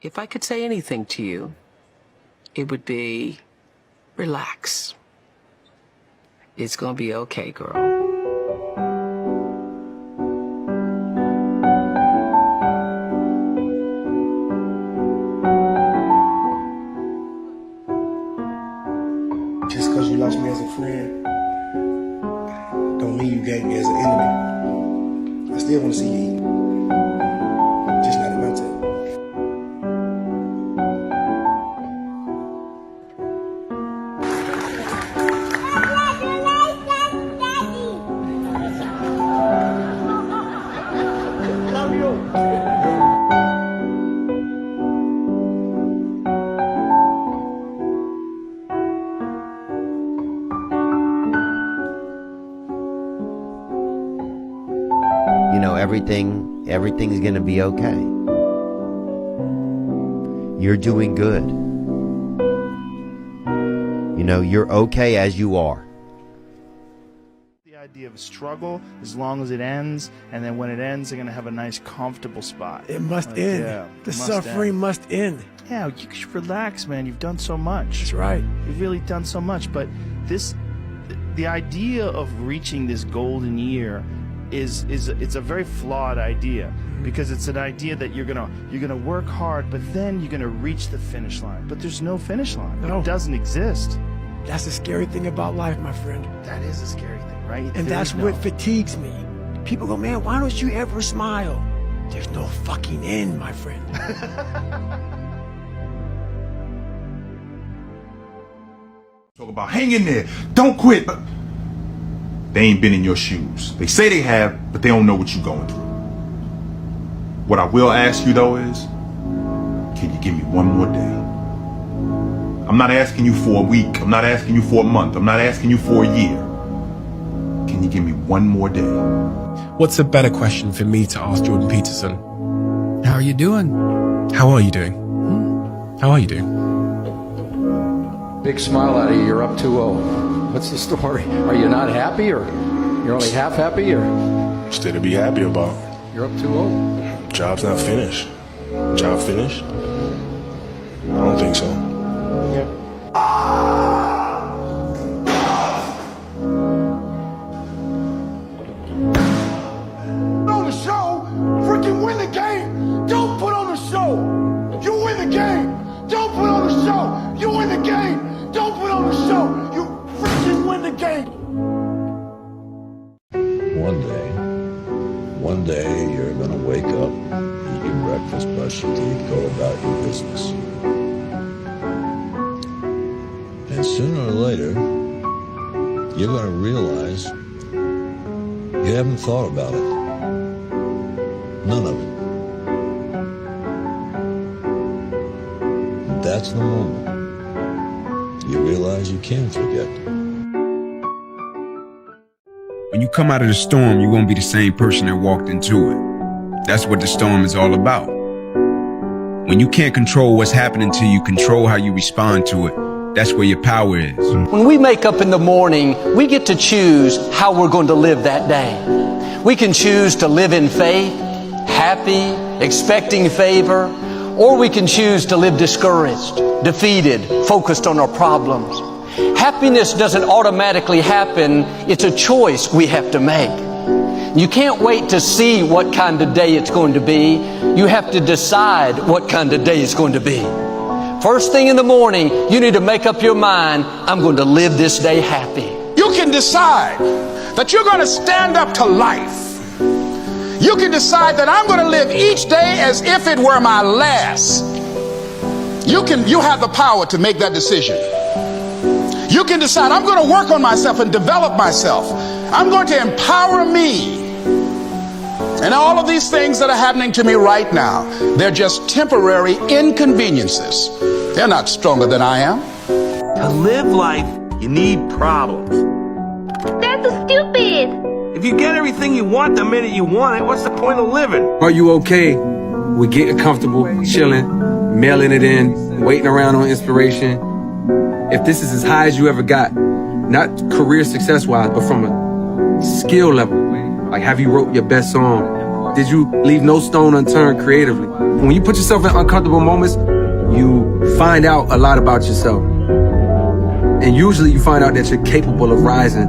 If I could say anything to you, it would be, relax. It's gonna be okay, girl. Just because you lost me as a friend, don't mean you gained me as an enemy. I still want to see you eat. Just not at my table. You know, everything's gonna be okay. You're doing good. You know, you're okay as you are. The idea of a struggle, as long as it ends, and then when it ends, they're gonna have a nice, comfortable spot. It must end. Yeah, the suffering must end. Yeah, you should relax, man. You've done so much. That's right. You've really done so much. But the idea of reaching this golden year it's a very flawed idea, because it's an idea that you're gonna work hard, but then you're gonna reach the finish line. But there's no finish line. No. It doesn't exist. That's the scary thing about life, my friend. That is a scary thing, right? And that's what fatigues me. People go, man, why don't you ever smile? There's no fucking end, my friend. Talk about hang in there, don't quit, but they ain't been in your shoes. They say they have, but they don't know what you're going through. What I will ask you though is, can you give me one more day? I'm not asking you for a week, I'm not asking you for a month, I'm not asking you for a year. Can you give me one more day? What's a better question for me to ask Jordan Peterson? How are you doing? How are you doing? How are you doing? Big smile out of you. You're up 2-0. What's the story? Are you not happy, or you're only half happy, or Still to be happy about. you're up 2-0? Job's not finished. Job finished? I don't think so. On the show, freaking win the game. Don't put on the show. You win the game. Don't put on the show. You win the game. Don't put on the show. You freaking win the game. One day you're gonna wake up, eat your breakfast, brush your teeth, go about your business. And sooner or later, you're gonna realize you haven't thought about it. None of it. That's the moment you realize you can forget. When you come out of the storm, you won't be the same person that walked into it. That's what the storm is all about. When you can't control what's happening to you, control how you respond to it. That's where your power is. When we make up in the morning, we get to choose how we're going to live that day. We can choose to live in faith, happy, expecting favor, or we can choose to live discouraged, defeated, focused on our problems. Happiness doesn't automatically happen. It's a choice we have to make. You can't wait to see what kind of day it's going to be. You have to decide what kind of day it's going to be. First thing in the morning, you need to make up your mind, I'm going to live this day happy. You can decide that you're going to stand up to life. You can decide that I'm going to live each day as if it were my last. You have the power to make that decision. You can decide I'm going to work on myself and develop myself. I'm going to empower me. And all of these things that are happening to me right now, they're just temporary inconveniences. They're not stronger than I am. To live life, you need problems. That's stupid. If you get everything you want the minute you want it, what's the point of living? Are you okay with getting comfortable, chilling, mailing it in, waiting around on inspiration? If this is as high as you ever got, not career success-wise, but from a skill level, like have you wrote your best song? Did you leave no stone unturned creatively? When you put yourself in uncomfortable moments, you find out a lot about yourself. And usually you find out that you're capable of rising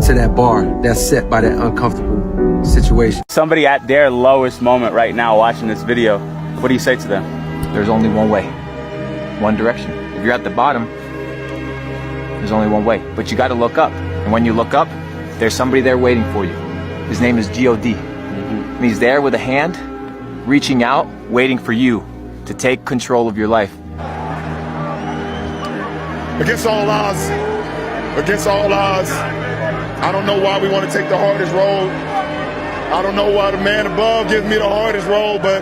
to that bar that's set by that uncomfortable situation. Somebody at their lowest moment right now watching this video, what do you say to them? There's only one way, one direction. If you're at the bottom, there's only one way, but you got to look up. And when you look up, there's somebody there waiting for you. His name is G.O.D. And he's there with a hand, reaching out, waiting for you to take control of your life. Against all odds, I don't know why we want to take the hardest road. I don't know why the man above gives me the hardest road, but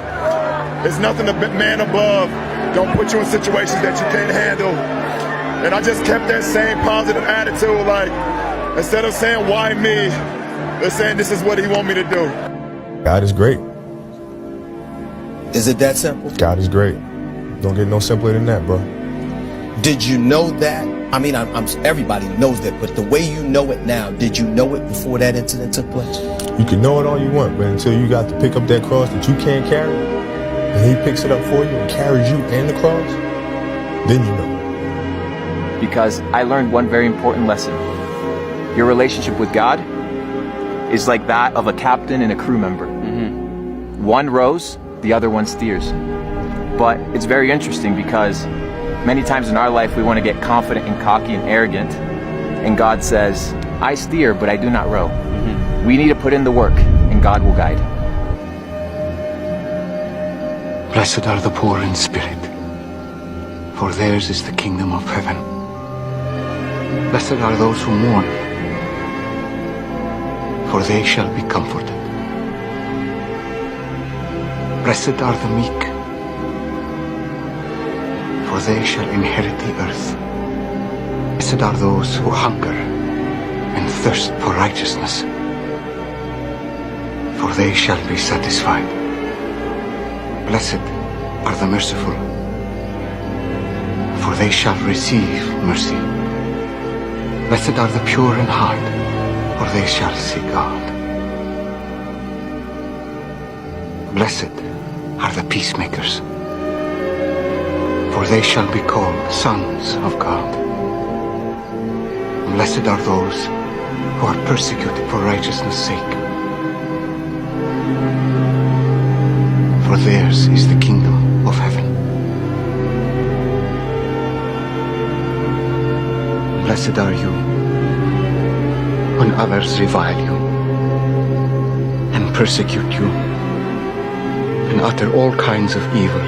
it's nothing the man above don't put you in situations that you can't handle. And I just kept that same positive attitude, like, instead of saying, why me, they're saying this is what he want me to do. God is great. Is it that simple? God is great. Don't get no simpler than that, bro. Did you know that? I mean, everybody knows that, but the way you know it now, did you know it before that incident took place? You can know it all you want, but until you got to pick up that cross that you can't carry, and he picks it up for you and carries you and the cross, then you know. Because I learned one very important lesson. Your relationship with God is like that of a captain and a crew member. One rows, the other one steers. But it's very interesting because many times in our life we want to get confident and cocky and arrogant, and God says, I steer, but I do not row. We need to put in the work, and God will guide. Blessed are the poor in spirit, for theirs is the kingdom of heaven. Blessed are those who mourn, for they shall be comforted. Blessed are the meek, for they shall inherit the earth. Blessed are those who hunger and thirst for righteousness, for they shall be satisfied. Blessed are the merciful, for they shall receive mercy. Blessed are the pure in heart, for they shall see God. Blessed are the peacemakers, for they shall be called sons of God. Blessed are those who are persecuted for righteousness' sake, for theirs is the kingdom of heaven. Blessed are you when others revile you and persecute you and utter all kinds of evil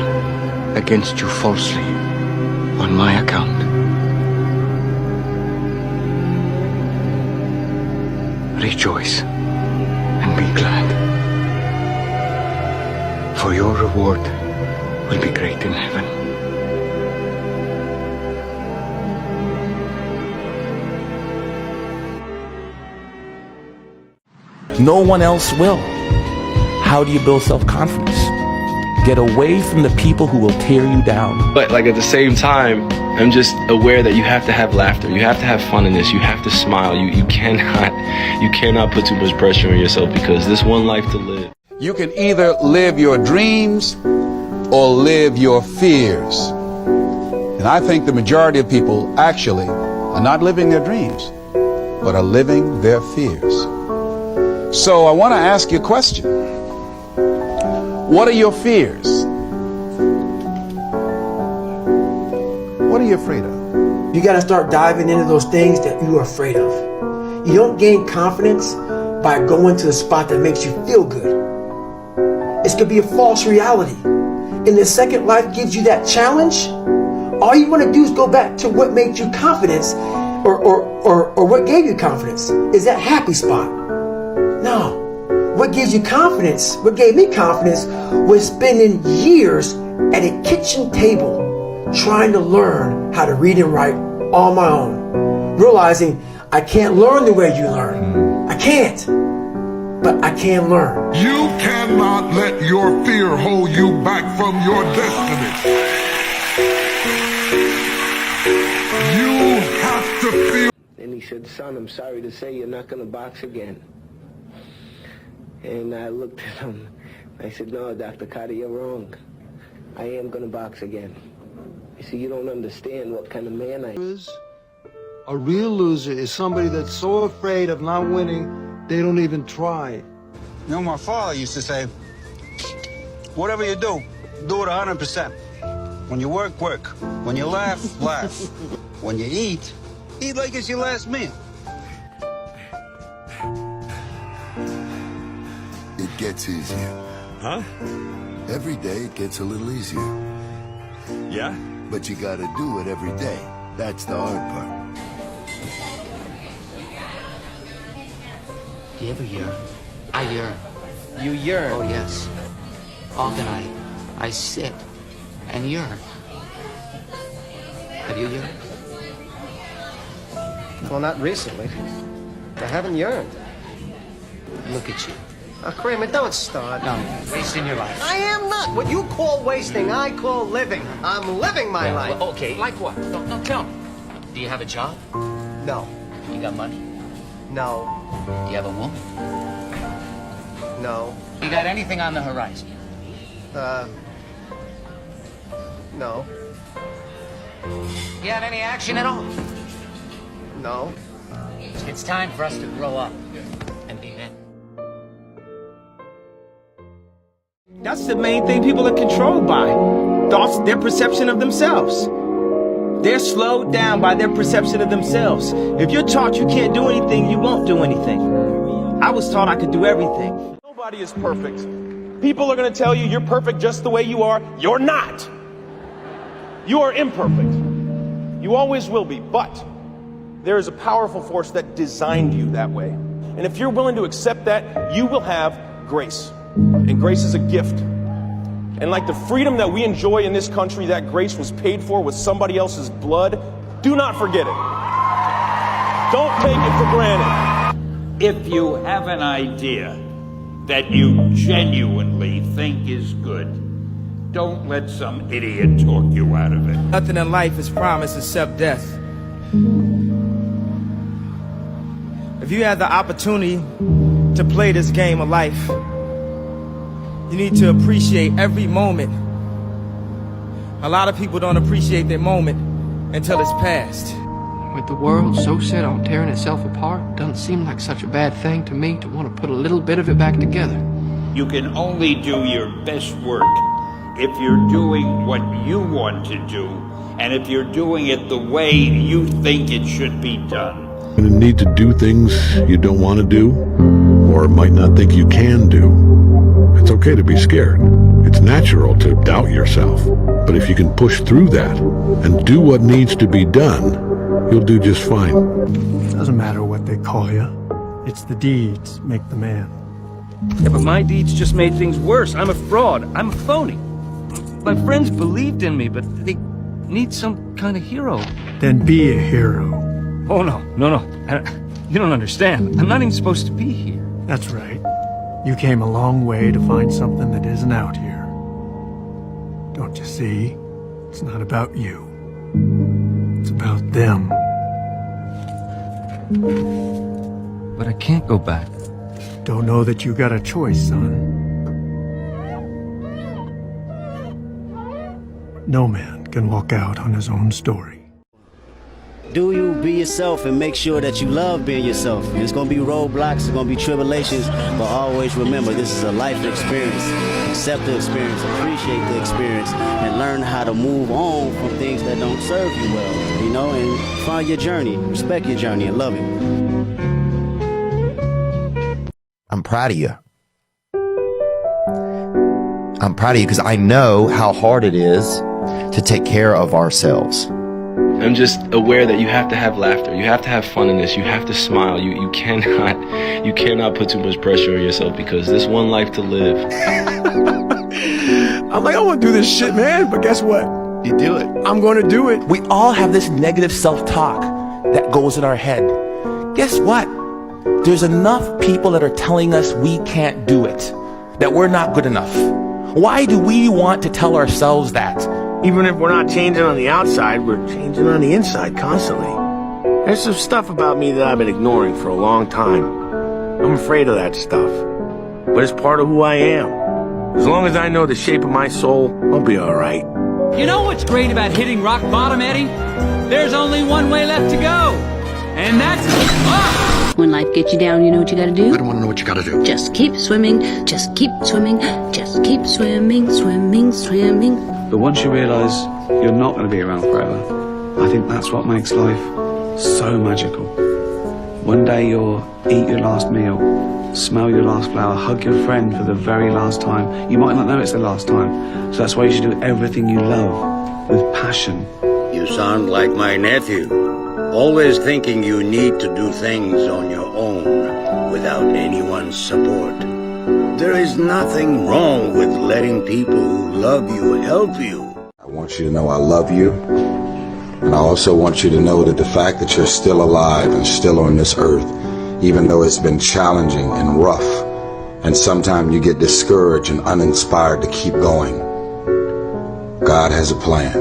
against you falsely on my account. Rejoice and be glad, for your reward will be great in heaven. No one else will. How do you build self-confidence? Get away from the people who will tear you down. But like at the same time, I'm just aware that you have to have laughter. You have to have fun in this. You have to smile. You cannot put too much pressure on yourself because there's one life to live. You can either live your dreams or live your fears. And I think the majority of people actually are not living their dreams, but are living their fears. So I want to ask you a question. What are your fears? What are you afraid of? You got to start diving into those things that you are afraid of. You don't gain confidence by going to a spot that makes you feel good. It's going to be a false reality. And the second life gives you that challenge, all you want to do is go back to what made you confidence or what gave you confidence. Is that happy spot? No. What gives you confidence, what gave me confidence, was spending years at a kitchen table trying to learn how to read and write on my own. Realizing I can't learn the way you learn. I can't. But I can learn. You cannot let your fear hold you back from your destiny. You have to feel. And he said, son, I'm sorry to say you're not going to box again. And I looked at him I said, no, Dr. Carter, you're wrong. I am going to box again. You see, you don't understand what kind of man I am. A real loser is somebody that's so afraid of not winning, they don't even try. You know, my father used to say, whatever you do it 100%. When you work, work. When you laugh, laugh. When you eat like it's your last meal. It gets easier. Huh? Every day it gets a little easier. Yeah? But you gotta do it every day. That's the hard part. Do you ever yearn? I yearn. You yearn? Oh, yes. Often I sit and yearn. Have you yearned? Well, not recently. I haven't yearned. Look at you. Kramer, don't start. No, wasting your life. I am not. What you call wasting, I call living. I'm living my life. Well, okay, like what? No, tell me. Do you have a job? No. You got money? No. Do you have a woman? No. You got anything on the horizon? No. You have any action at all? No. It's time for us to grow up and be men. That's the main thing people are controlled by. Thoughts, their perception of themselves. They're slowed down by their perception of themselves. If you're taught you can't do anything, you won't do anything. I was taught I could do everything. Nobody is perfect. People are going to tell you you're perfect just the way you are. You're not. You are imperfect. You always will be. But there is a powerful force that designed you that way. And if you're willing to accept that, you will have grace. And grace is a gift. And like the freedom that we enjoy in this country, that grace was paid for with somebody else's blood. Do not forget it. Don't take it for granted. If you have an idea that you genuinely think is good, don't let some idiot talk you out of it. Nothing in life is promised except death. If you had the opportunity to play this game of life, you need to appreciate every moment. A lot of people don't appreciate their moment until it's past. With the world so set on tearing itself apart, doesn't seem like such a bad thing to me to want to put a little bit of it back together. You can only do your best work if you're doing what you want to do, and if you're doing it the way you think it should be done. You're going to need to do things you don't want to do, or might not think you can do. It's okay to be scared. It's natural to doubt yourself. But if you can push through that and do what needs to be done, you'll do just fine. Doesn't matter what they call you. It's the deeds make the man. Yeah, but my deeds just made things worse. I'm a fraud. I'm a phony. My friends believed in me, but they need some kind of hero. Then be a hero. Oh, no. You don't understand. I'm not even supposed to be here. That's right. You came a long way to find something that isn't out here. Don't you see? It's not about you. It's about them. But I can't go back. Don't know that you got a choice, son. No man can walk out on his own story. Do you be yourself and make sure that you love being yourself. There's going to be roadblocks, there's going to be tribulations, but always remember this is a life experience. Accept the experience, appreciate the experience, and learn how to move on from things that don't serve you well, you know, and find your journey, respect your journey, and love it. I'm proud of you. I'm proud of you because I know how hard it is to take care of ourselves. I'm just aware that you have to have laughter. You have to have fun in this. You have to smile. You cannot put too much pressure on yourself because there's one life to live. I'm like, I want to do this shit, man. But guess what? You do it. I'm going to do it. We all have this negative self-talk that goes in our head. Guess what? There's enough people that are telling us we can't do it, that we're not good enough. Why do we want to tell ourselves that? Even if we're not changing on the outside, we're changing on the inside constantly. There's some stuff about me that I've been ignoring for a long time. I'm afraid of that stuff. But it's part of who I am. As long as I know the shape of my soul, I'll be all right. You know what's great about hitting rock bottom, Eddie? There's only one way left to go, and that's up! When life gets you down, you know what you gotta do? I don't want to know what you gotta do. Just keep swimming, just keep swimming, just keep swimming, swimming, swimming. But once you realise you're not going to be around forever, I think that's what makes life so magical. One day you'll eat your last meal, smell your last flower, hug your friend for the very last time. You might not know it's the last time, so that's why you should do everything you love with passion. You sound like my nephew, always thinking you need to do things on your own without anyone's support. There is nothing wrong with letting people who love you help you. I want you to know I love you. And I also want you to know that the fact that you're still alive and still on this earth, even though it's been challenging and rough, and sometimes you get discouraged and uninspired to keep going, God has a plan.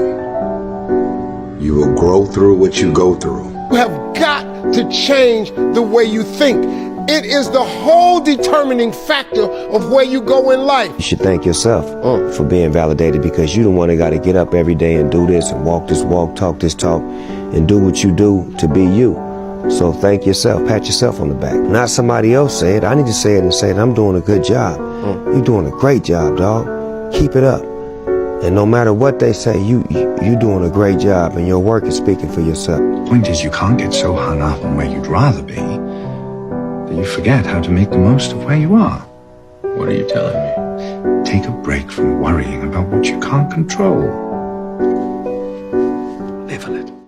You will grow through what you go through. You have got to change the way you think. It is the whole determining factor of where you go in life. You should thank yourself for being validated, because you the one that got to get up every day and do this and walk this walk, talk this talk, and do what you do to be you. So thank yourself, pat yourself on the back. Not somebody else say it. I need to say it and say it. I'm doing a good job. You're doing a great job, dog. Keep it up. And no matter what they say, you doing a great job, and your work is speaking for yourself. The point is, you can't get so hung up on where you'd rather be that you forget how to make the most of where you are. What are you telling me? Take a break from worrying about what you can't control. Live a little.